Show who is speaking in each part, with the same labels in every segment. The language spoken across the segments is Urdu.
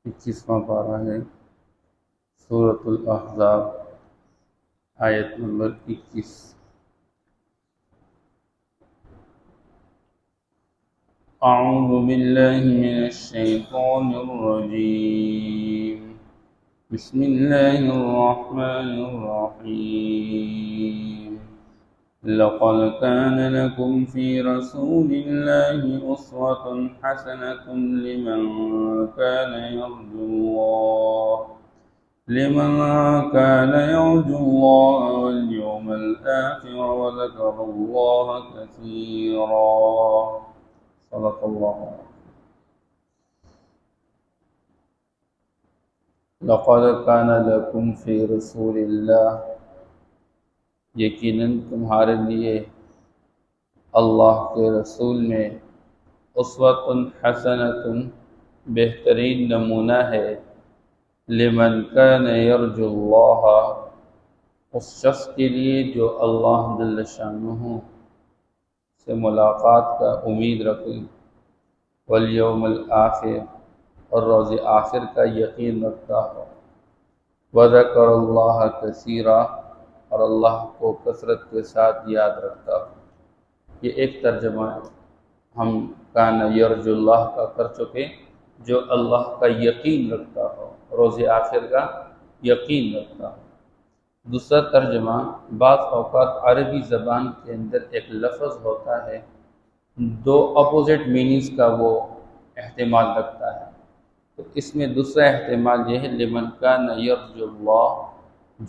Speaker 1: 21واں پارہ ہے سورۃ الاحزاب، آیت نمبر 21۔ اعوذ باللہ من الشیطان الرجیم، بسم اللہ الرحمن الرحیم۔ لقد كان لكم في رسول الله أسوة حسنة لمن كان يرجو الله واليوم الآخر وذكر الله كثيرا۔ صدق الله۔ لقد كان لكم في رسول الله، یقیناً تمہارے لیے اللہ کے رسول میں اسوۃ حسنۃ بہترین نمونہ ہے، لمن کان یرجو اللہ، اس شخص کے لیے جو اللہ جل شانہ سے ملاقات کا امید رکھے، والیوم الآخر، اور روز آخر کا یقین رکھتا ہو، وذکر اللہ کثیرا، اور اللہ کو کثرت کے ساتھ یاد رکھتا ہو۔ یہ ایک ترجمہ ہم کان یرجو اللہ کا کر چکے، جو اللہ کا یقین رکھتا ہو، روز آخر کا یقین رکھتا ہو۔ دوسرا ترجمہ، بعض اوقات عربی زبان کے اندر ایک لفظ ہوتا ہے، دو اپوزٹ میننگز کا وہ احتمال رکھتا ہے، تو اس میں دوسرا احتمال یہ ہے لمن کان یرجو اللہ،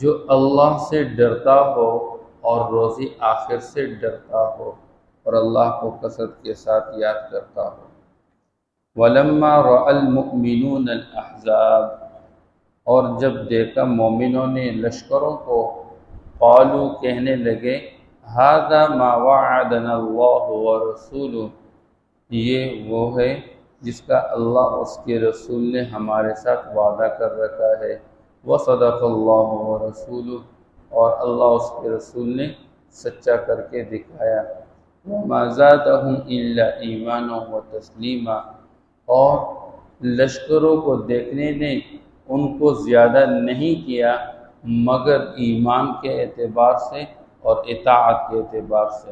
Speaker 1: جو اللہ سے ڈرتا ہو اور روز آخر سے ڈرتا ہو اور اللہ کو کثرت کے ساتھ یاد کرتا ہو۔ وَلَمَّا رَأَى الْمُؤْمِنُونَ الْأَحْزَابَ، اور جب دیکھا مومنوں نے لشکروں کو، قالوا، کہنے لگے، هَذَا مَا وَعَدَنَا اللَّهُ وَرَسُولُهُ، یہ وہ ہے جس کا اللہ اس کے رسول نے ہمارے ساتھ وعدہ کر رکھا ہے، وَصَدَقَ اللَّهُ وَرَسُولُهُ، اور اللہ اس کے رسول نے سچا کر کے دکھایا۔ وَمَا زَادَهُمْ إِلَّا إِيمَانًا وَتَسْلِيمًا، اور لشکروں کو دیکھنے نے ان کو زیادہ نہیں کیا مگر ایمان کے اعتبار سے اور اطاعت کے اعتبار سے،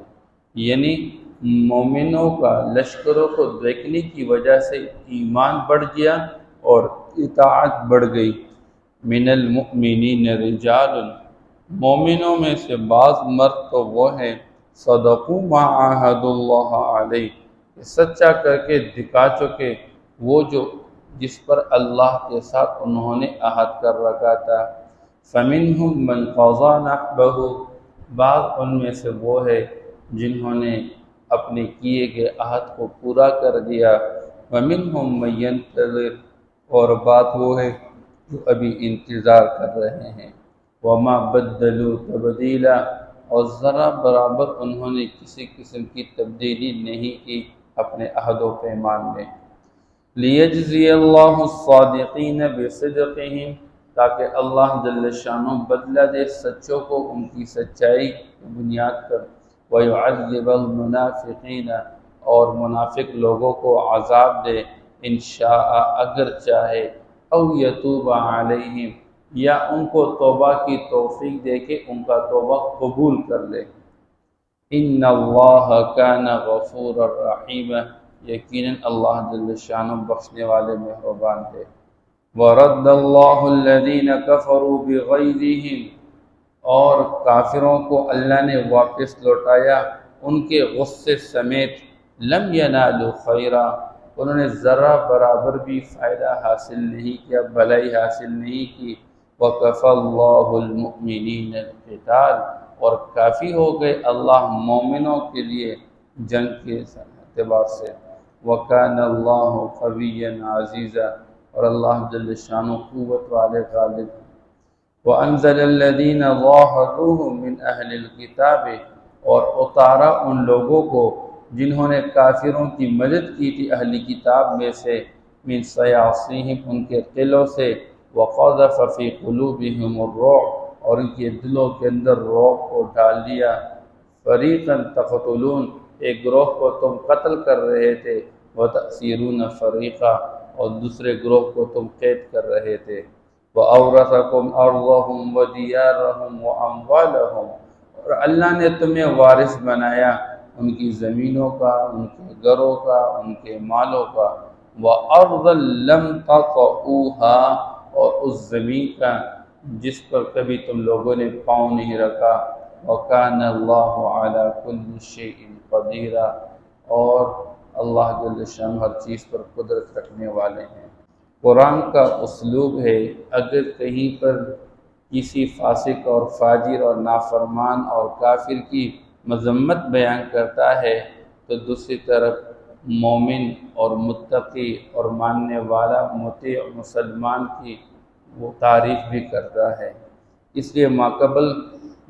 Speaker 1: یعنی مومنوں کا لشکروں کو دیکھنے کی وجہ سے ایمان بڑھ گیا اور اطاعت بڑھ گئی۔ من المؤمنین رجال، مومنوں میں سے بعض مرد تو وہ ہیں، صدقوا ما عاہدوا اللہ علیہ، سچا کر کے دکھا چکے وہ جو جس پر اللہ کے ساتھ انہوں نے عہد کر رکھا تھا۔ فَمِنْهُمْ مَنْ قَضَى نَحْبَهُ، بعض ان میں سے وہ ہے جنہوں نے اپنے کیے گئے عہد کو پورا کر دیا۔ وَمِنْهُمْ مَنْ يَنْتَظِرُ، اور بات وہ ہے جو ابھی انتظار کر رہے ہیں۔ وَمَا بَدَّلُوا تَبْدِيلًا، اور ذرا برابر انہوں نے کسی قسم کی تبدیلی نہیں کی اپنے عہد و پیمان میں۔ لِيَجْزِيَ اللَّهُ الصَّادِقِينَ بِصِدْقِهِمْ، تاکہ اللہ جل شانہ بدلہ دے سچوں کو ان کی سچائی کی بنیاد پر، وَيُعَذِّبَ الْمُنَافِقِينَ، اور منافق لوگوں کو عذاب دے، ان شاء، اگر چاہے، او یتوب علیہم، یا ان کو توبہ کی توفیق دے کے ان کا توبہ قبول کر لے۔ ان اللہ کان غفورا رحیما، یقیناً اللہ جل شانہ بخشنے والے مہربان ہے۔ وَرَدَّ اللَّهُ الَّذِينَ كَفَرُوا بِغَيْظِهِمْ، اور کافروں کو اللہ نے واپس لوٹایا ان کے غصے سمیت، لم ينالوا خیرا، انہوں نے ذرا برابر بھی فائدہ حاصل نہیں کیا، بھلائی حاصل نہیں کی۔ وَكَفَى اللَّهُ الْمُؤْمِنِينَ الْقِتَالَ، اور کافی ہو گئے اللہ مومنوں کے لیے جنگ کے اعتبار سے۔ وَكَانَ اللَّهُ قَوِيًّا عَزِيزًا، اور اللہ جل شانہ قوت والے غالب۔ وَأَنزَلَ الَّذِينَ ظَاهَرُوهُم مِّنْ أَهْلِ الْكِتَابِ، اور اتارا ان لوگوں کو جنہوں نے کافروں کی مدد کی تھی اہل کتاب میں سے، من صیاصیہم، ان کے قلعوں سے، وَقَذَفَ فِي قُلُوبِهِمُ الرُّعْبَ، اور ان کے دلوں کے اندر رعب کو ڈال دیا۔ فَرِيقًا تَقْتُلُونَ، ایک گروہ کو تم قتل کر رہے تھے، وَتَأْسِرُونَ فَرِيقًا، اور دوسرے گروہ کو تم قید کر رہے تھے۔ وَأَوْرَثَكُمْ أَرْضَهُمْ وَدِيَارَهُمْ وَأَمْوَالَهُمْ، اور اللہ نے تمہیں وارث بنایا ان کی زمینوں کا، ان کے گھروں کا، ان کے مالوں کا۔ وَأَرْضًا لَمْ تَطَئُوهَا، اور اس زمین کا جس پر کبھی تم لوگوں نے پاؤں نہیں رکھا۔ وَكَانَ اللَّهُ عَلَى كُلِّ شَيْءٍ قَدِيرًا، اور اللہ جل شانہ ہر چیز پر قدرت رکھنے والے ہیں۔ قرآن کا اسلوب ہے، اگر کہیں پر کسی فاسق اور فاجر اور نافرمان اور کافر کی مذمت بیان کرتا ہے تو دوسری طرف مومن اور متقی اور ماننے والا مطیع مسلمان کی وہ تعریف بھی کرتا ہے۔ اس لیے ماقبل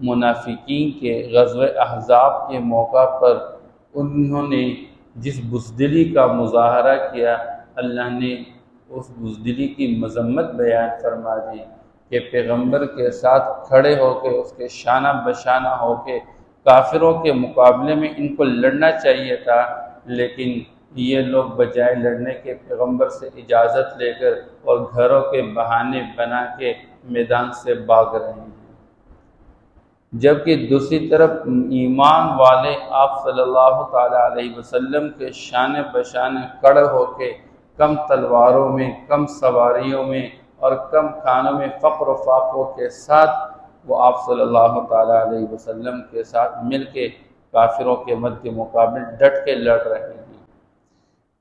Speaker 1: منافقین کے غزوہ احزاب کے موقع پر انہوں نے جس بزدلی کا مظاہرہ کیا، اللہ نے اس بزدلی کی مذمت بیان فرما دی کہ پیغمبر کے ساتھ کھڑے ہو کے اس کے شانہ بشانہ ہو کے کافروں کے مقابلے میں ان کو لڑنا چاہیے تھا، لیکن یہ لوگ بجائے لڑنے کے پیغمبر سے اجازت لے کر اور گھروں کے بہانے بنا کے میدان سے بھاگ رہے ہیں۔ جبکہ دوسری طرف ایمان والے آپ صلی اللہ تعالیٰ علیہ وسلم کے شانے بشانے کھڑے ہو کے کم تلواروں میں، کم سواریوں میں اور کم کھانوں میں فقر و فاقوں کے ساتھ وہ آپ صلی اللہ تعالیٰ علیہ وسلم کے ساتھ مل کے کافروں کے مد مقابل ڈٹ کے لڑ رہے ہیں۔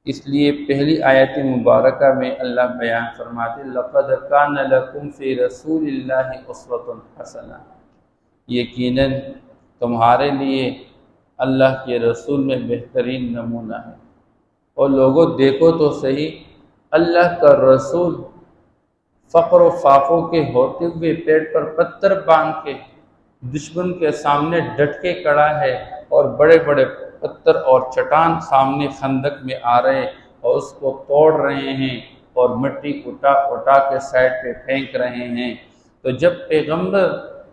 Speaker 1: اس لیے پہلی آیت مبارکہ میں اللہ بیان فرماتے لَقَدْ كَانَ لَكُمْ فِي رَسُولِ اللَّهِ أُسْوَةٌ حَسَنَةٌ، یقیناً تمہارے لیے اللہ کے رسول میں بہترین نمونہ ہے۔ اور لوگوں دیکھو تو صحیح، اللہ کا رسول فقر و فاقوں کے ہوتے ہوئے پیٹ پر پتھر باندھ کے دشمن کے سامنے ڈٹ کے کھڑا ہے، اور بڑے بڑے پتھر اور چٹان سامنے خندق میں آ رہے اور اس کو توڑ رہے ہیں اور مٹی اٹھا اٹھا کے سائڈ پہ پھینک رہے ہیں۔ تو جب پیغمبر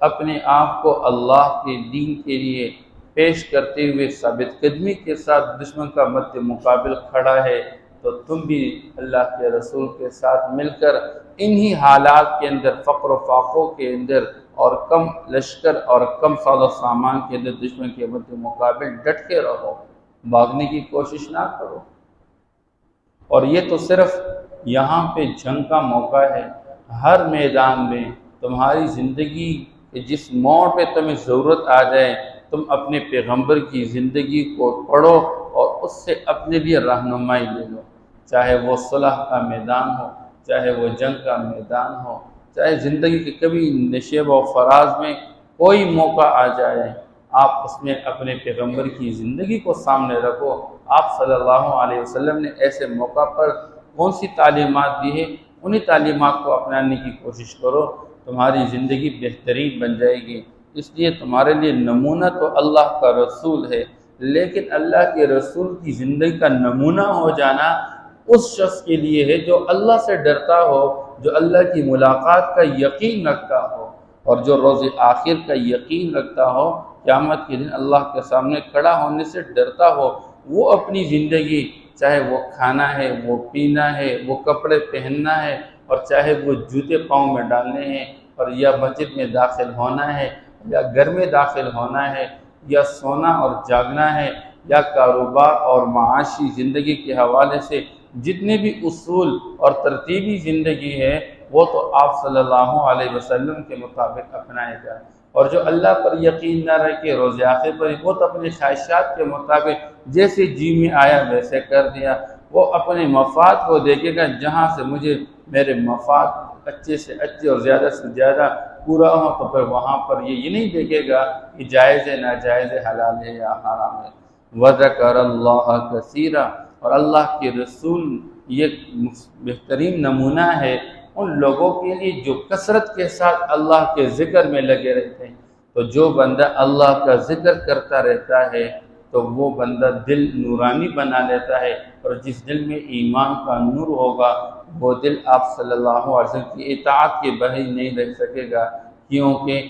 Speaker 1: اپنے آپ کو اللہ کے دین کے لیے پیش کرتے ہوئے ثابت قدمی کے ساتھ دشمن کا مد مقابل کھڑا ہے، تو تم بھی اللہ کے رسول کے ساتھ مل کر انہی حالات کے اندر، فقر و فاقوں کے اندر اور کم لشکر اور کم ساز و سامان کے اندر دشمن کے مد مقابل ڈٹ کے رہو، بھاگنے کی کوشش نہ کرو۔ اور یہ تو صرف یہاں پہ جنگ کا موقع ہے، ہر میدان میں تمہاری زندگی کے جس موڑ پہ تمہیں ضرورت آ جائے، تم اپنے پیغمبر کی زندگی کو پڑھو اور اس سے اپنے لیے رہنمائی لے لو، چاہے وہ صلح کا میدان ہو، چاہے وہ جنگ کا میدان ہو، چاہے زندگی کے کبھی نشیب و فراز میں کوئی موقع آ جائے، آپ اس میں اپنے پیغمبر کی زندگی کو سامنے رکھو۔ آپ صلی اللہ علیہ وسلم نے ایسے موقع پر کون سی تعلیمات دی ہے، انہی تعلیمات کو اپنانے کی کوشش کرو، تمہاری زندگی بہترین بن جائے گی۔ اس لیے تمہارے لیے نمونہ تو اللہ کا رسول ہے، لیکن اللہ کے رسول کی زندگی کا نمونہ ہو جانا اس شخص کے لیے ہے جو اللہ سے ڈرتا ہو، جو اللہ کی ملاقات کا یقین رکھتا ہو، اور جو روز آخر کا یقین رکھتا ہو، قیامت کے دن اللہ کے سامنے کھڑا ہونے سے ڈرتا ہو۔ وہ اپنی زندگی، چاہے وہ کھانا ہے، وہ پینا ہے، وہ کپڑے پہننا ہے، اور چاہے وہ جوتے پاؤں میں ڈالنے ہیں، اور یا مسجد میں داخل ہونا ہے، یا گھر میں داخل ہونا ہے، یا سونا اور جاگنا ہے، یا کاروبار اور معاشی زندگی کے حوالے سے جتنے بھی اصول اور ترتیبی زندگی ہے، وہ تو آپ صلی اللہ علیہ وسلم کے مطابق اپنائے گا۔ اور جو اللہ پر یقین نہ رکھے، روز آخر پر، وہ تو اپنی خواہشات کے مطابق جیسے جی میں آیا ویسے کر دیا، وہ اپنے مفاد کو دیکھے گا، جہاں سے مجھے میرے مفاد اچھے سے اچھے اور زیادہ سے زیادہ پورا ہو، تو پھر وہاں پر یہ نہیں دیکھے گا کہ جائز ہے ناجائز ہے، حلال ہے یا حرام ہے۔ وَذَكَرَ اللَّهَ كَثِيرًا، اور اللہ کے رسول یہ بہترین نمونہ ہے ان لوگوں کے لیے جو کثرت کے ساتھ اللہ کے ذکر میں لگے رہتے ہیں۔ تو جو بندہ اللہ کا ذکر کرتا رہتا ہے تو وہ بندہ دل نورانی بنا لیتا ہے، اور جس دل میں ایمان کا نور ہوگا وہ دل آپ صلی اللہ علیہ وسلم کی اطاعت کے بغیر نہیں رہ سکے گا، کیونکہ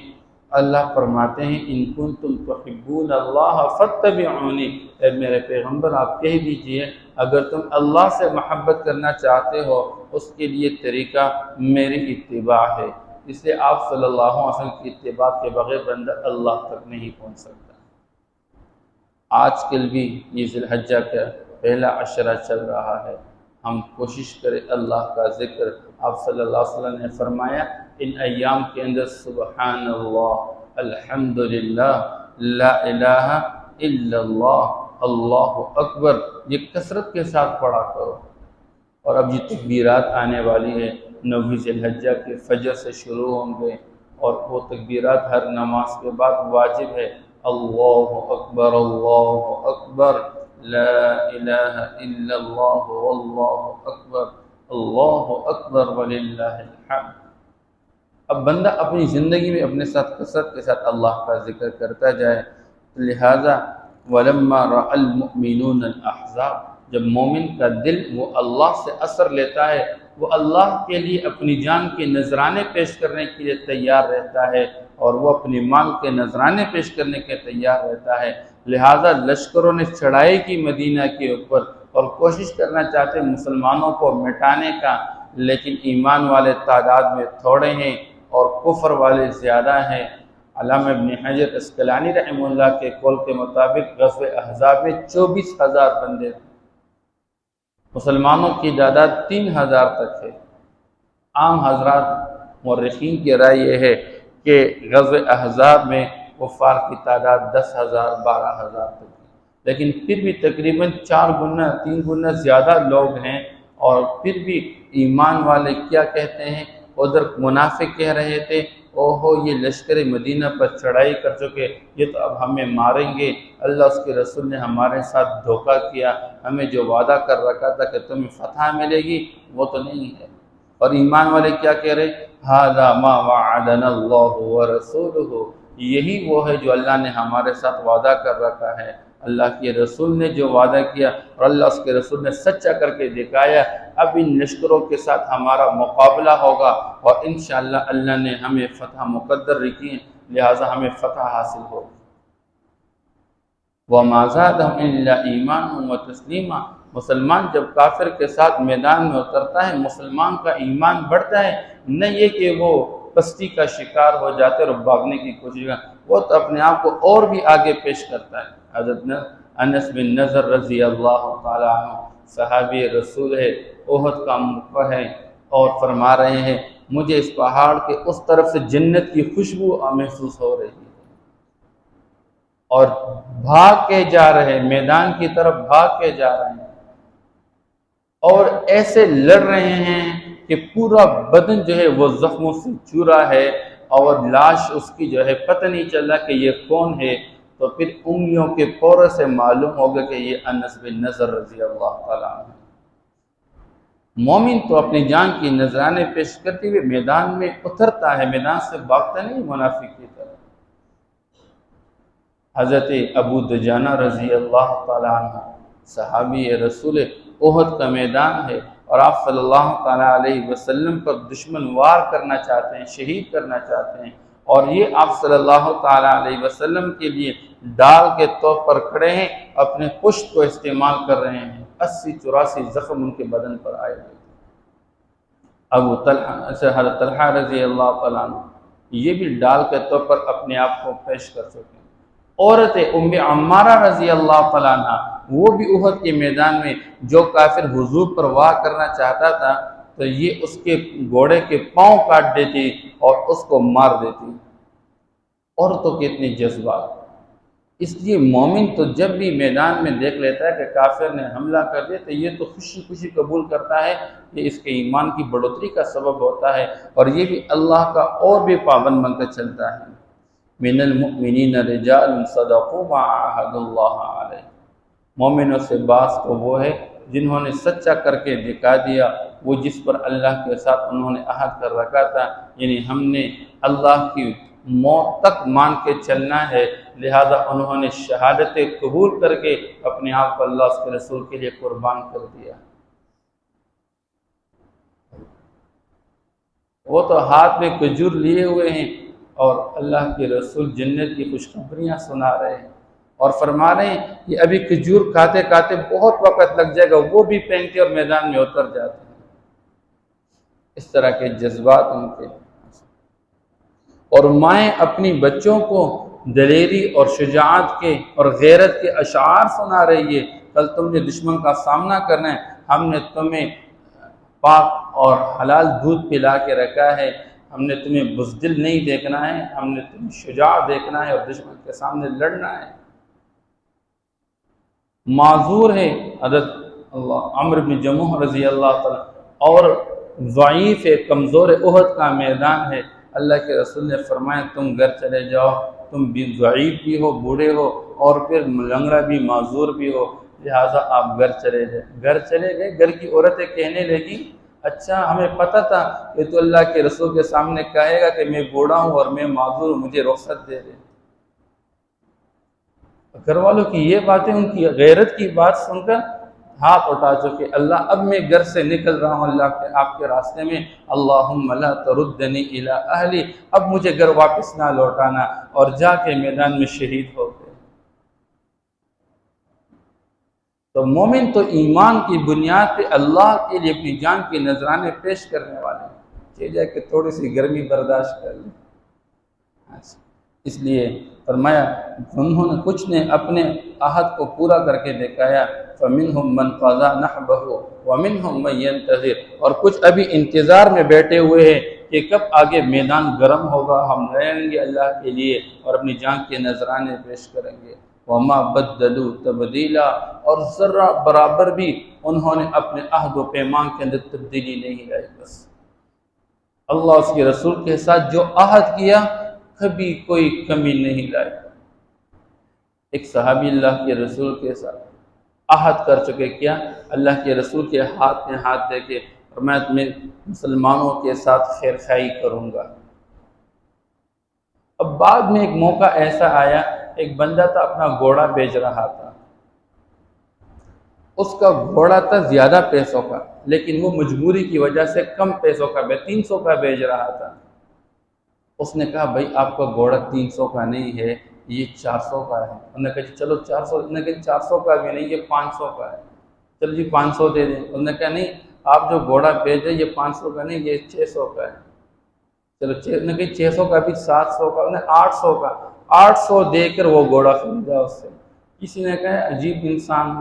Speaker 1: اللہ فرماتے ہیں ان کنتم تحبون اللہ فاتبعونی، اے میرے پیغمبر آپ کہہ دیجئے اگر تم اللہ سے محبت کرنا چاہتے ہو اس کے لیے طریقہ میری اتباع ہے۔ اس لیے آپ صلی اللہ علیہ وسلم کی اتباع کے بغیر بندہ اللہ تک نہیں پہنچ سکتا۔ آج کل بھی یہ ذی الحجہ کا پہلا عشرہ چل رہا ہے، ہم کوشش کریں اللہ کا ذکر۔ آپ صلی اللہ علیہ وسلم نے فرمایا ان ایام کے اندر سبحان اللہ، الحمدللہ، لا الہ الا اللہ، اللہ اکبر، یہ کثرت کے ساتھ پڑھا کرو۔ اور اب یہ تکبیرات آنے والی ہے، 9 ذی الحجہ کے فجر سے شروع ہوں گے، اور وہ تکبیرات ہر نماز کے بعد واجب ہے۔ اللہ اکبر، لا الہ الا اللہ، واللہ اکبر، اللہ اکبر وللہ الحمد۔ اب بندہ اپنی زندگی میں اپنے ساتھ کثرت کے ساتھ اللہ کا ذکر کرتا جائے۔ لہذا وَلَمَّا رَأَى الْمُؤْمِنُونَ الْأَحْزَابَ، جب مومن کا دل وہ اللہ سے اثر لیتا ہے، وہ اللہ کے لیے اپنی جان کے نذرانے پیش کرنے کے لیے تیار رہتا ہے، اور وہ اپنی مال کے نذرانے پیش کرنے کے تیار رہتا ہے۔ لہذا لشکروں نے چڑھائی کی مدینہ کے اوپر اور کوشش کرنا چاہتے مسلمانوں کو مٹانے کا، لیکن ایمان والے تعداد میں تھوڑے ہیں اور کفر والے زیادہ ہیں۔ علامہ ابن حجر اسقلانی رحمہ اللہ کے قول کے مطابق غزوہ احزاب میں 24,000 بندے تھے، مسلمانوں کی تعداد 3,000 تک ہے۔ عام حضرات مورخین کی رائے یہ ہے کہ غزوہ احزاب میں کفار کی تعداد 10,000 12,000 تک ہے، لیکن پھر بھی تقریباً 4 گنا 3 گنا زیادہ لوگ ہیں۔ اور پھر بھی ایمان والے کیا کہتے ہیں، ادھر منافق کہہ رہے تھے اوہو یہ لشکر مدینہ پر چڑھائی کر چکے، یہ تو اب ہمیں ماریں گے، اللہ اس کے رسول نے ہمارے ساتھ دھوکہ کیا، ہمیں جو وعدہ کر رکھا تھا کہ تمہیں فتح ملے گی وہ تو نہیں ہے۔ اور ایمان والے کیا کہہ رہے، ھذا ما وعدنا اللہ ورسولہ، یہی وہ ہے جو اللہ نے ہمارے ساتھ وعدہ کر رکھا ہے، اللہ کے رسول نے جو وعدہ کیا اور اللہ اس کے رسول نے سچا کر کے دکھایا۔ اب ان لشکروں کے ساتھ ہمارا مقابلہ ہوگا اور انشاءاللہ اللہ نے ہمیں فتح مقدر رکھی ہے، لہٰذا ہمیں فتح حاصل ہوگی۔ وَمَا زَادَهُمْ إِلَّا إِيمَانًا وَتَسْلِيمًا، مسلمان جب کافر کے ساتھ میدان میں اترتا ہے مسلمان کا ایمان بڑھتا ہے، نہ یہ کہ وہ پستی کا شکار ہو جاتے اور بھاگنے کی کوشش کرتا، وہ تو اپنے آپ کو اور بھی آگے پیش کرتا ہے۔ حضرت انس بن نضر رضی اللہ تعالیٰ عنہ صحابی رسول ہے، احد کا موقع ہے، اور فرما رہے ہیں مجھے اس پہاڑ کے اس طرف سے جنت کی خوشبو محسوس ہو رہی ہے، اور بھاگ کے جا رہے ہیں، میدان کی طرف بھاگ کے جا رہے ہیں، اور ایسے لڑ رہے ہیں کہ پورا بدن جو ہے وہ زخموں سے چورا ہے، اور لاش اس کی جو ہے پتہ نہیں چل رہا کہ یہ کون ہے۔ تو پھر انگلیوں کے پورے سے معلوم ہوگا کہ یہ انس بن نضر رضی اللہ تعالیٰ عنہ۔ مومن تو اپنی جان کی نذرانے پیش کرتے ہوئے میدان میں اترتا ہے، میدان سے بھاگتا نہیں منافق کی طرح۔ حضرت ابو دجانہ رضی اللہ تعالیٰ عنہ صحابی رسول، احد کا میدان ہے اور آپ صلی اللہ تعالیٰ علیہ وسلم پر دشمن وار کرنا چاہتے ہیں، شہید کرنا چاہتے ہیں، اور یہ آپ صلی اللہ تعالیٰ علیہ وسلم کے لیے ڈال کے طور پر کھڑے ہیں، اپنے پشت کو استعمال کر رہے ہیں، 80-84 زخم ان کے بدن پر آئے ہوئے۔ ابو طلحہ حضرت طلحہ رضی اللہ تعالیٰ عنہ یہ بھی ڈال کے طور پر اپنے آپ کو پیش کر چکے۔ عورت ام عمارہ رضی اللہ تعالیٰ عنہ وہ بھی احد کے میدان میں جو کافر حضور پر وار کرنا چاہتا تھا تو یہ اس کے گھوڑے کے پاؤں کاٹ دیتی اور اس کو مار دیتی۔ عورتوں کے اتنے جذبات، اس لیے مومن تو جب بھی میدان میں دیکھ لیتا ہے کہ کافر نے حملہ کر دیا تو یہ تو خوشی خوشی قبول کرتا ہے کہ اس کے ایمان کی بڑھوتری کا سبب ہوتا ہے، اور یہ بھی اللہ کا اور بھی پابند بن کر چلتا ہے۔ من المؤمنین رجال صدقوا ما عاهدوا اللہ علیہ، مومنوں سے بعض تو وہ ہے جنہوں نے سچا کر کے دکھا دیا وہ جس پر اللہ کے ساتھ انہوں نے عہد کر رکھا تھا، یعنی ہم نے اللہ کی موت تک مان کے چلنا ہے، لہذا انہوں نے شہادت قبول کر کے اپنے آپ کو اللہ اس کے رسول کے لیے قربان کر دیا۔ وہ تو ہاتھ میں کھجور لیے ہوئے ہیں، اور اللہ کے رسول جنت کی خوشخبریاں سنا رہے ہیں اور فرما رہے ہیں کہ ابھی کھجور کھاتے کھاتے بہت وقت لگ جائے گا، وہ بھی پھینگتے اور میدان میں اتر جاتے ہیں۔ اس طرح کے جذبات ان کے، اور مائیں اپنی بچوں کو دلیری اور شجاعت کے اور غیرت کے اشعار سنا رہی ہے، کل تم نے دشمن کا سامنا کرنا ہے، ہم نے تمہیں پاک اور حلال دودھ پلا کے رکھا ہے، ہم نے تمہیں بزدل نہیں دیکھنا ہے، ہم نے تمہیں شجاع دیکھنا ہے اور دشمن کے سامنے لڑنا ہے۔ معذور ہے حضرت عمرو بن جموح رضی اللہ تعالیٰ، اور ضعیف ہے، کمزور احد کا میدان ہے، اللہ کے رسول نے فرمایا تم گھر چلے جاؤ، تم بھی ضعیف بھی ہو، بوڑھے ہو، اور پھر لنگڑا بھی، معذور بھی ہو، لہٰذا آپ گھر چلے جائیں۔ گھر چلے گئے، گھر کی عورتیں کہنے لگی اچھا ہمیں پتہ تھا کہ تو اللہ کے رسول کے سامنے کہے گا کہ میں بوڑھا ہوں اور میں معذور ہوں، مجھے رخصت دے دے۔ گھر والوں کی یہ باتیں، ان کی غیرت کی بات سن کر ہاتھ اٹھا چکے، اللہ اب میں گھر سے نکل رہا ہوں اللہ کے آپ کے راستے میں، اللہم لا تردنی الی اہلی، اب مجھے گھر واپس نہ لوٹانا، اور جا کے میدان میں شہید ہو گئے۔ تو مومن تو ایمان کی بنیاد پہ اللہ کے لیے اپنی جان کے نذرانے پیش کرنے والے ہیں، چاہیے کہ تھوڑی سی گرمی برداشت کر لیں۔ اس لیے فرمایا انہوں نے کچھ نے اپنے عہد کو پورا کر کے دکھایا، فَمِنْهُمْ مَنْ قَضَى نَحْبَهُ وَمِنْهُمْ مَنْ يَنْتَظِرُ، اور کچھ ابھی انتظار میں بیٹھے ہوئے ہیں کہ کب آگے میدان گرم ہوگا، ہم رہیں گے اللہ کے لیے اور اپنی جان کے نذرانے پیش کریں گے۔ وَمَا بَدَّلُوا تَبْدِيلًا، اور ذرہ برابر بھی انہوں نے اپنے عہد و پیمان کے اندر تبدیلی نہیں لائی۔ بس اللہ اس کے رسول کے ساتھ جو عہد کیا کبھی کوئی کمی نہیں لائی۔ ایک صحابی اللہ کے رسول کے ساتھ عہد کر چکے، کیا اللہ کے رسول کے ہاتھ میں ہاتھ دے کے فرمایا میں مسلمانوں کے ساتھ خیر خائی کروں گا۔ اب بعد میں ایک موقع ایسا آیا، ایک بندہ تھا اپنا گھوڑا بیچ رہا تھا، اس کا گھوڑا تھا زیادہ پیسوں کا، لیکن وہ مجبوری کی وجہ سے کم پیسوں کا 300 کا بیچ رہا تھا۔ اس نے کہا بھائی آپ کا گھوڑا 300 کا نہیں ہے، یہ 400 کا ہے۔ انہوں نے کہا چلو 400، انہوں نے کہا 400 کا بھی نہیں، یہ 500 کا ہے، چلو جی 500 دے دیں۔ انہوں نے کہا نہیں آپ جو گھوڑا بیچ رہے یہ 500 کا نہیں، یہ 600 کا ہے، چلو انہوں نے کہا 600 کا بھی 700 کا، انہوں نے 800 کا، 800 دے کر وہ گھوڑا خریدا اس سے۔ کسی نے کہا عجیب انسان،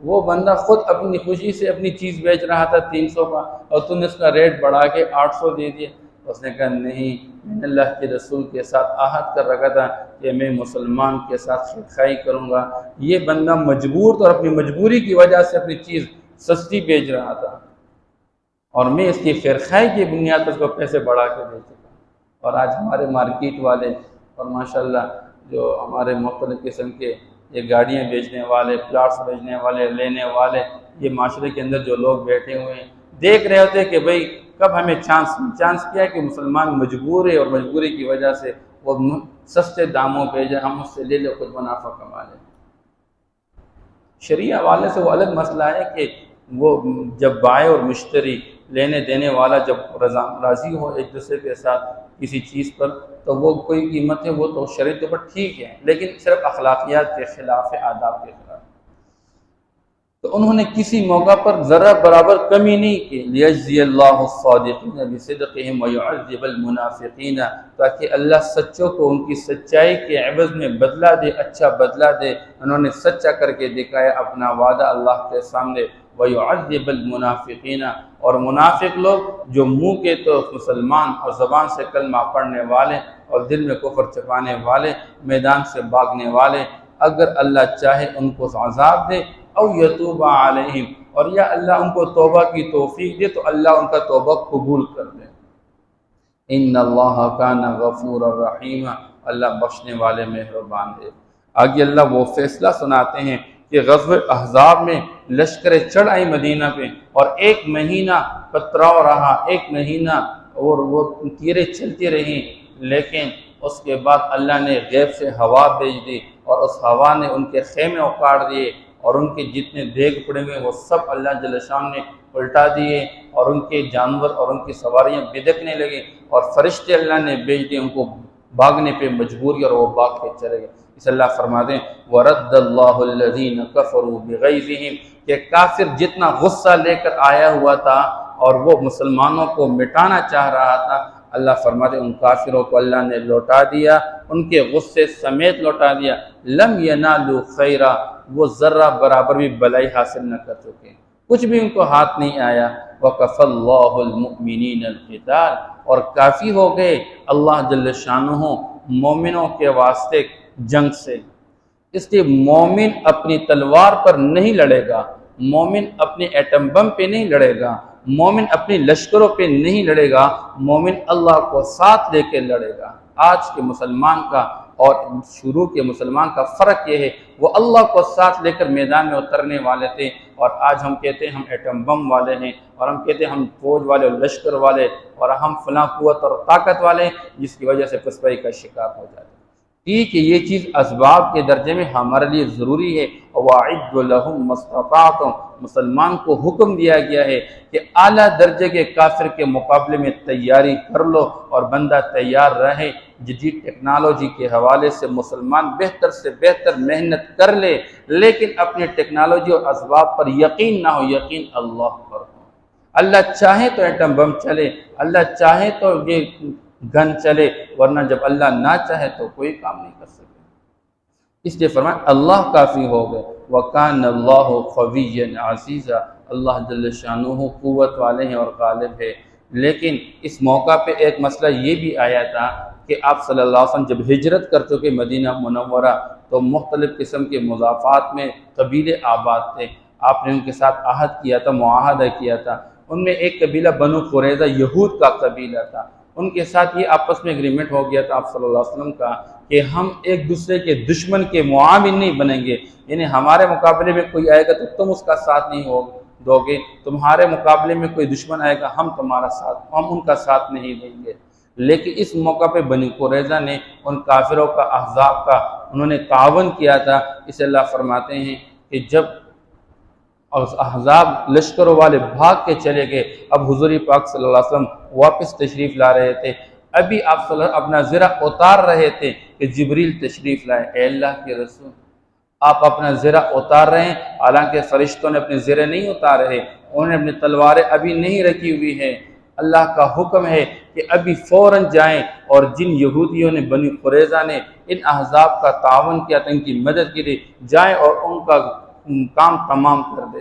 Speaker 1: وہ بندہ خود اپنی خوشی سے اپنی چیز بیچ رہا تھا 300 کا، اور تم نے اس کا ریٹ بڑھا کے 800 دے دیا۔ اس نے کہا نہیں، میں نے اللہ کے رسول کے ساتھ عہد کر رکھا تھا کہ میں مسلمان کے ساتھ خیر خائی کروں گا۔ یہ بندہ مجبور تھا اور اپنی مجبوری کی وجہ سے اپنی چیز سستی بیچ رہا تھا، اور میں اس کی خیر خائی کی بنیاد پر اس کو پیسے بڑھا کے دے چکا۔ اور آج ہمارے مارکیٹ والے اور ماشاءاللہ جو ہمارے مختلف قسم کے یہ گاڑیاں بیچنے والے، پلاٹس بیچنے والے، لینے والے، یہ معاشرے کے اندر جو لوگ بیٹھے ہوئے ہیں، دیکھ رہے ہوتے کہ بھئی کب ہمیں چانس کیا ہے کہ مسلمان مجبور ہے اور مجبوری کی وجہ سے وہ سستے داموں پہ جائے، ہم اس سے لے لے، کچھ منافع کما لیں۔ شریعہ والے سے وہ الگ مسئلہ ہے کہ وہ جب بائع اور مشتری، لینے دینے والا جب راضی ہو ایک دوسرے کے ساتھ کسی چیز پر، تو وہ کوئی قیمت ہے، وہ تو شریعت کے اوپر ٹھیک ہے، لیکن صرف اخلاقیات کے خلاف ہے، آداب کے خلاف۔ تو انہوں نے کسی موقع پر ذرہ برابر کمی نہیں کی، لیجزی اللہ الصادقین بصدقہم ویعذب المنافقین، تاکہ اللہ سچوں کو ان کی سچائی کے عوض میں بدلہ دے، اچھا بدلہ دے۔ انہوں نے سچا کر کے دکھایا اپنا وعدہ اللہ کے سامنے، ویعذب المنافقین، اور منافق لوگ جو منہ کے تو مسلمان اور زبان سے کلمہ پڑھنے والے اور دل میں کفر چھپانے والے، میدان سے بھاگنے والے، اگر اللہ چاہے ان کو عذاب دے، او یتوب علیہم، اور یا اللہ ان کو توبہ کی توفیق دے تو اللہ ان کا توبہ قبول کر لے۔ ان اللہ کان غفورا رحیما، اللہ بخشنے والے مہربان ہے۔ آگے اللہ وہ فیصلہ سناتے ہیں کہ غزوہ احزاب میں لشکر چڑھ آئی مدینہ پہ، اور 1 مہینہ پتراؤ رہا، 1 مہینہ اور وہ تیریں چلتی رہیں، لیکن اس کے بعد اللہ نے غیب سے ہوا بھیج دی، اور اس ہوا نے ان کے خیمے اکاڑ دیے، اور ان کے جتنے دیگ پڑے ہوئے وہ سب اللہ جل شان نے الٹا دیے، اور ان کے جانور اور ان کی سواریاں بدکنے لگے، اور فرشتے اللہ نے بھیج دیے ان کو بھاگنے پہ مجبور کیا اور وہ بھاگ کے چلے گئے۔ اس اللہ فرماتے ہیں وَرَدَّ اللَّهُ الَّذِينَ كَفَرُوا بِغَيْظِهِمْ، کہ کافر جتنا غصہ لے کر آیا ہوا تھا اور وہ مسلمانوں کو مٹانا چاہ رہا تھا، اللہ فرماتے ہیں ان کافروں کو اللہ نے لوٹا دیا، ان کے غصے سمیت لوٹا دیا۔ لم ینالوا خیرا، وہ ذرہ برابر بھی بلائی حاصل نہ کر چکے، کچھ بھی ان کو ہاتھ نہیں آیا۔ وَكَفَى اللَّهُ الْمُؤْمِنِينَ الْقِتَالَ، اور کافی ہو گئے اللہ جل شانہ مومنوں کے واسطے جنگ سے۔ اس لیے مومن اپنی تلوار پر نہیں لڑے گا، مومن اپنے ایٹم بم پہ نہیں لڑے گا، مومن اپنی لشکروں پہ نہیں لڑے گا، مومن اللہ کو ساتھ لے کے لڑے گا۔ آج کے مسلمان کا اور شروع کے مسلمان کا فرق یہ ہے، وہ اللہ کو ساتھ لے کر میدان میں اترنے والے تھے، اور آج ہم کہتے ہیں ہم ایٹم بم والے ہیں، اور ہم کہتے ہیں ہم فوج والے اور لشکر والے، اور ہم فلاں قوت اور طاقت والے، جس کی وجہ سے پسپائی کا شکار ہو جاتے ہیں۔ ٹھیک ہے، یہ چیز اسباب کے درجے میں ہمارے لیے ضروری ہے۔ وَأَعِدُّوا لَهُم مَّا اسْتَطَعْتُم، مسلمان کو حکم دیا گیا ہے کہ اعلیٰ درجے کے کافر کے مقابلے میں تیاری کر لو، اور بندہ تیار رہے۔ جدید ٹیکنالوجی کے حوالے سے مسلمان بہتر سے بہتر محنت کر لے، لیکن اپنی ٹیکنالوجی اور اسباب پر یقین نہ ہو، یقین اللہ پر ہو۔ اللہ چاہے تو ایٹم بم چلے، اللہ چاہے تو یہ گن چلے، ورنہ جب اللہ نہ چاہے تو کوئی کام نہیں کر سکے۔ اس لیے فرمایا اللہ کافی ہو گئے۔ وَكَانَ اللَّهُ قَوِيًّا عَزِيزًا، اللہ جل شانہ قوت والے ہیں اور غالب ہے۔ لیکن اس موقع پہ ایک مسئلہ یہ بھی آیا تھا کہ آپ صلی اللہ علیہ وسلم جب ہجرت کر چکے مدینہ منورہ، تو مختلف قسم کے مضافات میں قبیلے آباد تھے، آپ نے ان کے ساتھ عہد کیا تھا، معاہدہ کیا تھا۔ ان میں ایک قبیلہ بنو قریظہ یہود کا قبیلہ تھا، ان کے ساتھ یہ آپس میں اگریمنٹ ہو گیا تھا آپ صلی اللہ علیہ وسلم کا کہ ہم ایک دوسرے کے دشمن کے معاون نہیں بنیں گے، یعنی ہمارے مقابلے میں کوئی آئے گا تو تم اس کا ساتھ نہیں دو گے، تمہارے مقابلے میں کوئی دشمن آئے گا ہم تمہارا ساتھ، ہم ان کا ساتھ نہیں دیں گے۔ لیکن اس موقع پہ بنی قریظہ نے ان کافروں کا، احزاب کا، انہوں نے تعاون کیا تھا۔ اسے اللہ فرماتے ہیں کہ جب احزاب لشکروں والے بھاگ کے چلے گئے، اب حضور پاک صلی اللہ علیہ وسلم واپس تشریف لا رہے تھے، ابھی آپ صلی اللہ علیہ وسلم اپنا زرہ اتار رہے تھے کہ جبریل تشریف لائے۔ اے اللہ کے رسول، آپ اپنا زرہ اتار رہے ہیں، حالانکہ فرشتوں نے اپنے زرے نہیں اتارے ہیں، انہوں نے اپنی تلواریں ابھی نہیں رکھی ہوئی ہیں۔ اللہ کا حکم ہے کہ ابھی فوراً جائیں، اور جن یہودیوں نے، بنی قریظہ نے ان احزاب کا تعاون کیا تھا، ان کی مدد کی تھی، جائیں اور ان کا کام تمام کر دے۔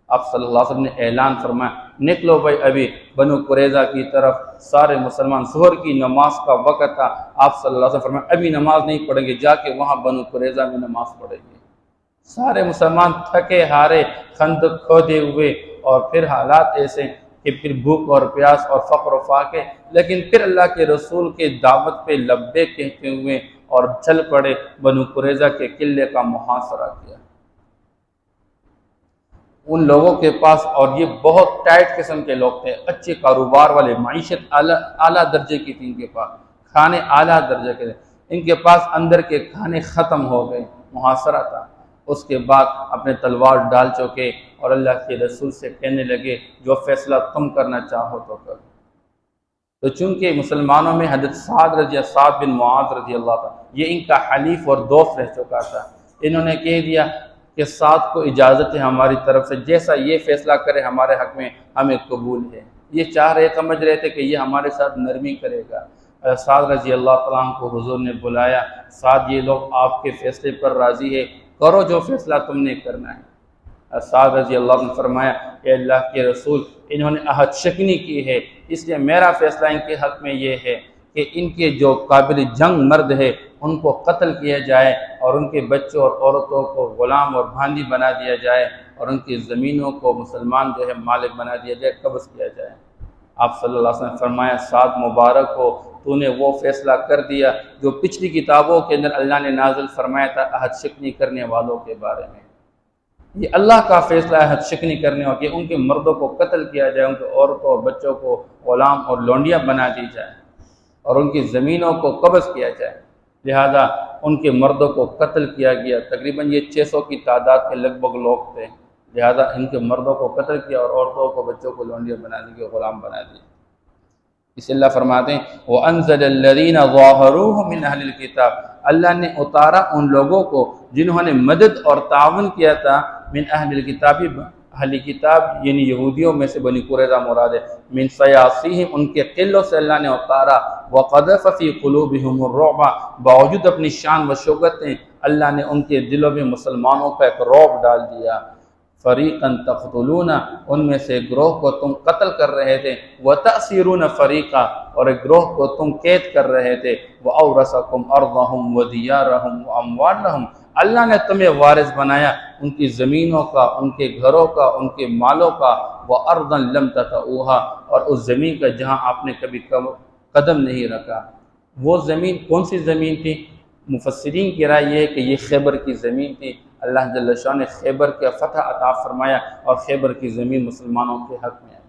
Speaker 1: آپ صلی اللہ علیہ وسلم نے اعلان فرمایا نکلو بھائی، ابھی بنو قریظہ کی طرف سارے مسلمان، ظہر کی نماز کا وقت تھا، آپ صلی اللہ علیہ وسلم فرمایا ابھی نماز نہیں پڑھیں گے، جا کے وہاں بنو قریظہ میں نماز پڑھیں گے۔ سارے مسلمان تھکے ہارے، خندق کھودے ہوئے، اور پھر حالات ایسے کہ پھر بھوک اور پیاس اور فقر و فاقے، لیکن پھر اللہ کے رسول کے دعوت پہ لبیک کہتے ہوئے اور چل پڑے، بنو قریظہ کے قلعے کا محاصرہ کیا۔ ان لوگوں کے پاس، اور یہ بہت ٹائٹ قسم کے لوگ تھے، اچھے کاروبار والے، معیشت اعلیٰ درجے کی تھی، ان کے پاس کھانے اعلیٰ درجے کے تھے، ان کے پاس اندر کے کھانے ختم ہو گئے، محاصرہ تھا۔ اس کے بعد اپنے تلوار ڈال چکے اور اللہ کے رسول سے کہنے لگے جو فیصلہ تم کرنا چاہو تو کرو۔ تو چونکہ مسلمانوں میں حضرت سعد بن معاذ رضی اللہ تعالیٰ، یہ ان کا حلیف اور دوست رہ چکا تھا، انہوں نے کہہ دیا کہ سعد کو اجازت ہے ہماری طرف سے، جیسا یہ فیصلہ کرے ہمارے حق میں ہمیں قبول ہے۔ یہ سمجھ رہے تھے کہ یہ ہمارے ساتھ نرمی کرے گا۔ سعد رضی اللہ تعالیٰ عنہ کو حضور نے بلایا، سعد یہ لوگ آپ کے فیصلے پر راضی ہے، کرو جو فیصلہ تم نے کرنا ہے۔ سعد رضی اللہ عنہ نے فرمایا کہ اللہ کے رسول، انہوں نے عہد شکنی کی ہے، اس لیے میرا فیصلہ ان کے حق میں یہ ہے کہ ان کے جو قابل جنگ مرد ہے ان کو قتل کیا جائے، اور ان کے بچوں اور عورتوں کو غلام اور بھانڈی بنا دیا جائے، اور ان کی زمینوں کو مسلمان جو ہے مالک بنا دیا جائے، قبض کیا جائے۔ آپ صلی اللہ علیہ وسلم نے فرمایا سعد مبارک ہو، تو نے وہ فیصلہ کر دیا جو پچھلی کتابوں کے اندر اللہ نے نازل فرمایا تھا عہد شکنی کرنے والوں کے بارے میں۔ یہ اللہ کا فیصلہ ہے عہد شکنی کرنے والوں کہ ان کے مردوں کو قتل کیا جائے، ان کے عورتوں اور بچوں کو غلام اور لونڈیاں بنا دی جائے، اور ان کی زمینوں کو قبض کیا جائے۔ لہذا ان کے مردوں کو قتل کیا گیا، تقریباً یہ 600 کی تعداد کے لگ بھگ لوگ تھے، لہذا ان کے مردوں کو قتل کیا اور عورتوں کو، بچوں کو لونڈیاں بنا دی گئی، غلام بنا دی۔ اس اللہ فرماتے ہیں وَأَنزَلَ الَّذِينَ ظَاهَرُوهُ مِنْ أَهْلِ الْكِتَابِ، اللہ نے اتارا ان لوگوں کو جنہوں نے مدد اور تعاون کیا تھا من اہل الکتاب، اہل کتاب یعنی یہودیوں میں سے بنی قریظہ مراد ہے، من صیاصیہم ان کے قلوں سے اللہ نے اتارا، وَقَذَفَ فِي قُلُوبِهِمُ الرُّعْبَ باوجود اپنی شان و شوکت نے اللہ نے ان کے دلوں میں مسلمانوں کا ایک رعب ڈال دیا۔ فریقاً تقتلون ان میں سے ایک گروہ کو تم قتل کر رہے تھے، وتأسرون فریقا اور ایک گروہ کو تم قید کر رہے تھے، وأورثکم ارضهم ودیارهم واموالهم اللہ نے تمہیں وارث بنایا ان کی زمینوں کا، ان کے گھروں کا، ان کے مالوں کا، وارضا لم تطئوها اور اس زمین کا جہاں آپ نے کبھی قدم نہیں رکھا۔ وہ زمین کون سی زمین تھی؟ مفسرین کی رائے یہ ہے کہ یہ خیبر کی زمین تھی۔ اللہ جل شاہ نے خیبر کا فتح عطا فرمایا اور خیبر کی زمین مسلمانوں کے حق میں آئی۔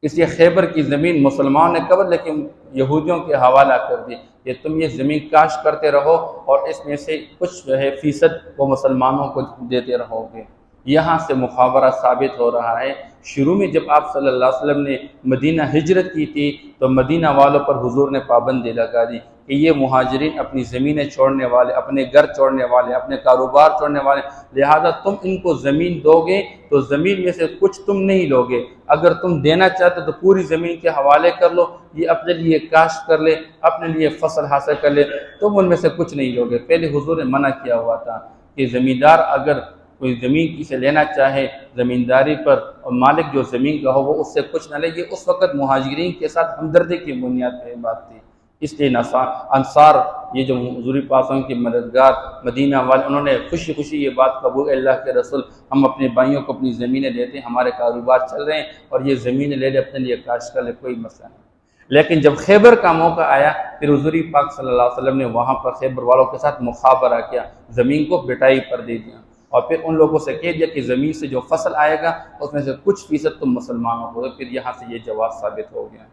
Speaker 1: اس لیے خیبر کی زمین مسلمانوں نے قبل لیکن یہودیوں کے حوالہ کر دی کہ تم یہ زمین کاشت کرتے رہو اور اس میں سے کچھ جو ہے فیصد وہ مسلمانوں کو دیتے رہو گے۔ یہاں سے مخابرہ ثابت ہو رہا ہے۔ شروع میں جب آپ صلی اللہ علیہ وسلم نے مدینہ ہجرت کی تھی تو مدینہ والوں پر حضور نے پابندی لگا دی کہ یہ مہاجرین اپنی زمینیں چھوڑنے والے، اپنے گھر چھوڑنے والے، اپنے کاروبار چھوڑنے والے، لہذا تم ان کو زمین دو گے تو زمین میں سے کچھ تم نہیں لو گے، اگر تم دینا چاہتے تو پوری زمین کے حوالے کر لو، یہ اپنے لیے کاشت کر لے، اپنے لیے فصل حاصل کر لے، تم ان میں سے کچھ نہیں لو گے۔ پہلے حضور نے منع کیا ہوا تھا کہ زمیندار اگر کوئی زمین کسی لینا چاہے زمینداری پر اور مالک جو زمین کا ہو وہ اس سے کچھ نہ لے، یہ اس وقت مہاجرین کے ساتھ ہمدردی کی بنیاد پہ بات تھی۔ اس لیے انصار یہ جو حضور پاک صلی اللہ علیہ وسلم کے مددگار مدینہ والے انہوں نے خوشی خوشی یہ بات قبول، اللہ کے رسول ہم اپنے بھائیوں کو اپنی زمینیں دیتے ہیں، ہمارے کاروبار چل رہے ہیں اور یہ زمینیں لے لے اپنے لیے کاشت کر لے، کوئی مسئلہ نہیں۔ لیکن جب خیبر کا موقع آیا پھر حضور پاک صلی اللہ علیہ وسلم نے وہاں پر خیبر والوں کے ساتھ مخابرہ کیا، زمین کو بٹائی پر دے دیا اور پھر ان لوگوں سے کہہ دیا کہ زمین سے جو فصل آئے گا اس میں سے کچھ فیصد تم مسلمانوں کو، پھر یہاں سے یہ جواز ثابت ہو گیا۔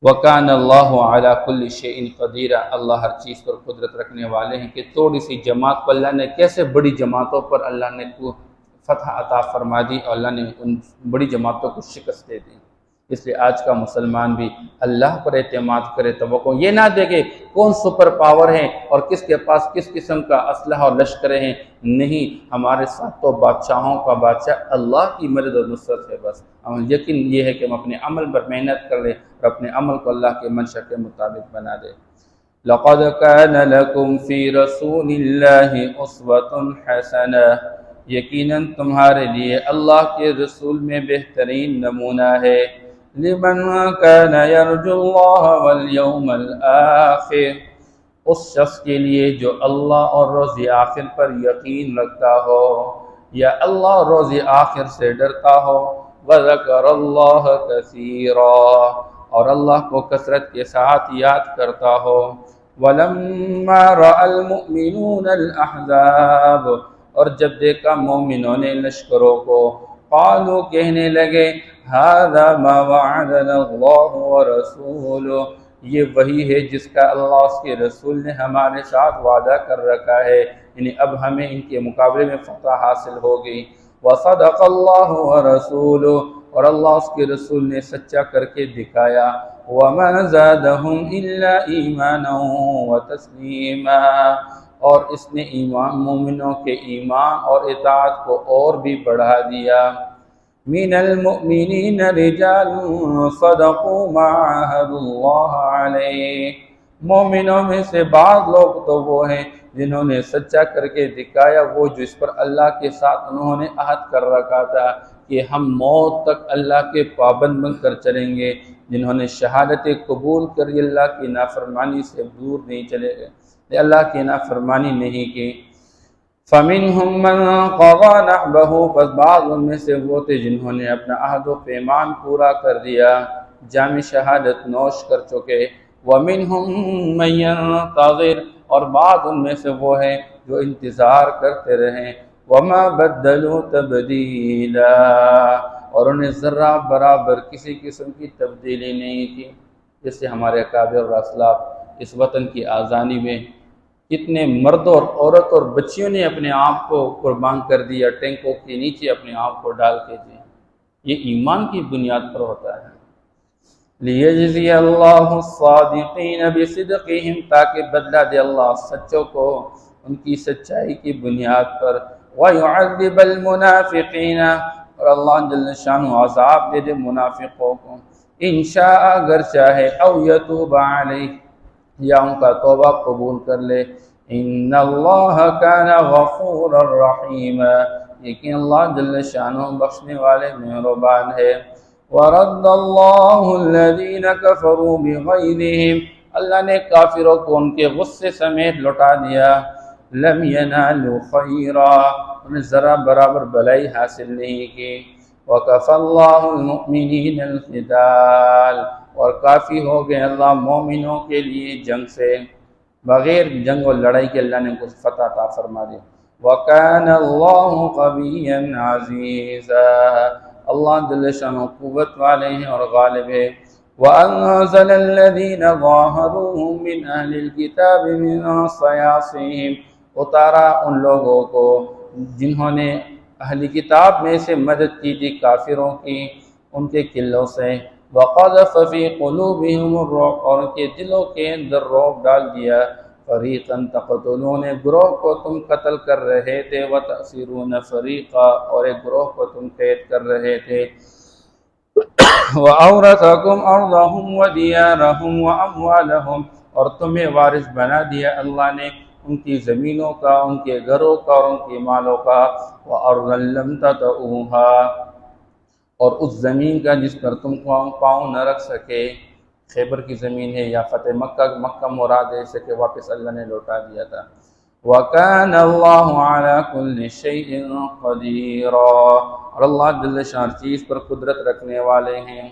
Speaker 1: وَكَانَ اللَّهُ عَلَى كُلِّ شَيْءٍ قَدِيرًا اللہ ہر چیز پر قدرت رکھنے والے ہیں کہ تھوڑی سی جماعت کو اللہ نے کیسے بڑی جماعتوں پر اللہ نے فتح عطا فرما دی اور اللہ نے ان بڑی جماعتوں کو شکست دے دی۔ اس لیے آج کا مسلمان بھی اللہ پر اعتماد کرے، توقع یہ نہ دے کہ کون سپر پاور ہے اور کس کے پاس کس قسم کا اسلحہ اور لشکریں ہیں، نہیں، ہمارے ساتھ تو بادشاہوں کا بادشاہ اللہ کی مدد اور نصرت ہے بس۔ یقین یہ ہے کہ ہم اپنے عمل پر محنت کر لیں اور اپنے عمل کو اللہ کے منشا کے مطابق بنا دیں۔ لَقَدْ كَانَ لَكُمْ فِي رَسُولِ اللَّهِ أُسْوَةٌ حَسَنَةٌ یقیناً تمہارے لیے اللہ کے رسول میں بہترین نمونہ ہے، لِمَنْ كَانَ يَرْجُو اللَّهَ وَالْيَوْمَ الْآخِرَ اس شخص کے لیے جو اللہ اور روز آخر پر یقین رکھتا ہو یا اللہ اور روز آخر سے ڈرتا ہو، وَذَكَرَ اللَّهَ كَثِيرًا اور اللہ کو کثرت کے ساتھ یاد کرتا ہو، وَلَمَّا رَأَى الْمُؤْمِنُونَ الْأَحْزَابَ اور جب دیکھا مومنوں نے لشکروں کو، قالوا کہنے لگے هَذَا مَا وَعَدَنَا اللَّهُ وَرَسُولُهُ یہ وہی ہے جس کا اللہ اس کے رسول نے ہمارے ساتھ وعدہ کر رکھا ہے، یعنی اب ہمیں ان کے مقابلے میں فتح حاصل ہوگی۔ وَصَدَقَ اللَّهُ وَرَسُولُهُ اور اللہ اس کے رسول نے سچا کر کے دکھایا، وَمَا زَادَهُمْ إِلَّا إِيمَانًا وَتَسْلِيمًا اور اس نے ایمان مومنوں کے ایمان اور اطاعت کو اور بھی بڑھا دیا۔ مِنَ الْمُؤْمِنِينَ رِجَالٌ صَدَقُوا مَا عَاهَدُوا اللَّهَ عَلَيْهِ مومنوں میں سے بعض لوگ تو وہ ہیں جنہوں نے سچا کر کے دکھایا وہ جو اس پر اللہ کے ساتھ انہوں نے عہد کر رکھا تھا کہ ہم موت تک اللہ کے پابند بن کر چلیں گے، جنہوں نے شہادت قبول کر اللہ کی نافرمانی سے دور نہیں چلے گئے، اللہ کی نافرمانی نہیں کی۔ فَمِنْهُمْ مَنْ قَضَى نَحْبَهُ پس بعض ان میں سے وہ تھے جنہوں نے اپنا عہد و پیمان پورا کر دیا، جام شہادت نوش کر چکے۔ وَمِنْهُمْ مَنْ يَنْتَظِرُ اور بعض ان میں سے وہ ہیں جو انتظار کرتے رہیں۔ وَمَا بَدَّلُوا تَبْدِيلًا اور انہیں ذرہ برابر کسی قسم کی تبدیلی نہیں کی۔ جس سے ہمارے اکابر اور اسلاف اس وطن کی آزادی میں کتنے مرد اور عورت اور بچیوں نے اپنے آپ کو قربان کر دیا، ٹینکوں کے نیچے اپنے آپ کو ڈال کے دیا۔ یہ ایمان کی بنیاد پر ہوتا ہے۔ لیجزی اللہ الصادقین بصدقہم، تاکہ بدلہ دے اللہ سچوں کو ان کی سچائی کی بنیاد پر، وَيُعَذِّبَ الْمُنَافِقِينَ، اور اللہ جل شانہ عذاب دے دے منافقوں کو، انشاء اگر چاہے، او یتوب علیہ، یا ان کا توبہ قبول کر لے، ان اللہ کان غفورا رحیما، لیکن اللہ جل شانہ بخشنے والے مہربان ہے۔ وَرَدَّ اللَّهُ الَّذِينَ كَفَرُوا بِغَيْظِهِمْ، اللہ نے کافروں کو ان کے غصے سمیت لوٹا دیا، لم ينالوا خیرا، انہیں ذرا برابر بھلائی حاصل نہیں کی، وَكَفَى اللَّهُ الْمُؤْمِنِينَ الْقِتَالَ، اور کافی ہو گئے اللہ مومنوں کے لیے جنگ سے، بغیر جنگ و لڑائی کے اللہ نے کچھ فتح عطا فرما دی۔ وَكَانَ اللَّهُ قَوِيًّا عَزِيزًا، اللہ جل شانہ قوت والے ہیں اور غالب ہے۔ وَأَنزَلَ الَّذِينَ ظَاهَرُوهُم مِّنْ أَهْلِ الْكِتَابِ مِنْ صَيَاصِيهِمْ، اتارا ان لوگوں کو جنہوں نے اہل کتاب میں سے مدد کی تھی کافروں کی، ان کے قلوں سے، وَقَذَفَ فِي قُلُوبِهِمُ الرُّعْبَ، اور ان کے دلوں کے اندر رعب ڈال دیا، فَرِيقًا تَقْتُلُونَ، گروہ کو تم قتل کر رہے تھے، وَتَأْسِرُونَ فَرِيقًا، اور ایک گروہ کو تم قید کر رہے تھے، وَأَوْرَثَكُمْ أَرْضَهُمْ وَدِيَارَهُمْ وَأَمْوَالَهُمْ، اور تمہیں وارث بنا دیا اللہ نے ان کی زمینوں کا، ان کے گھروں کا اور ان کے مالوں کا، وَأَرْضًا لَّمْ تَطَئُوهَا، اور اس زمین کا جس پر تم پاؤں نہ رکھ سکے، خیبر کی زمین ہے یا فتح مکہ مراد ہے، اسے کہ واپس اللہ نے لوٹا دیا تھا۔ وَكَانَ اللَّهُ عَلَى كُلِّ شَيْءٍ قَدِيرًا، اور اللہ جل شان چیز پر قدرت رکھنے والے ہیں۔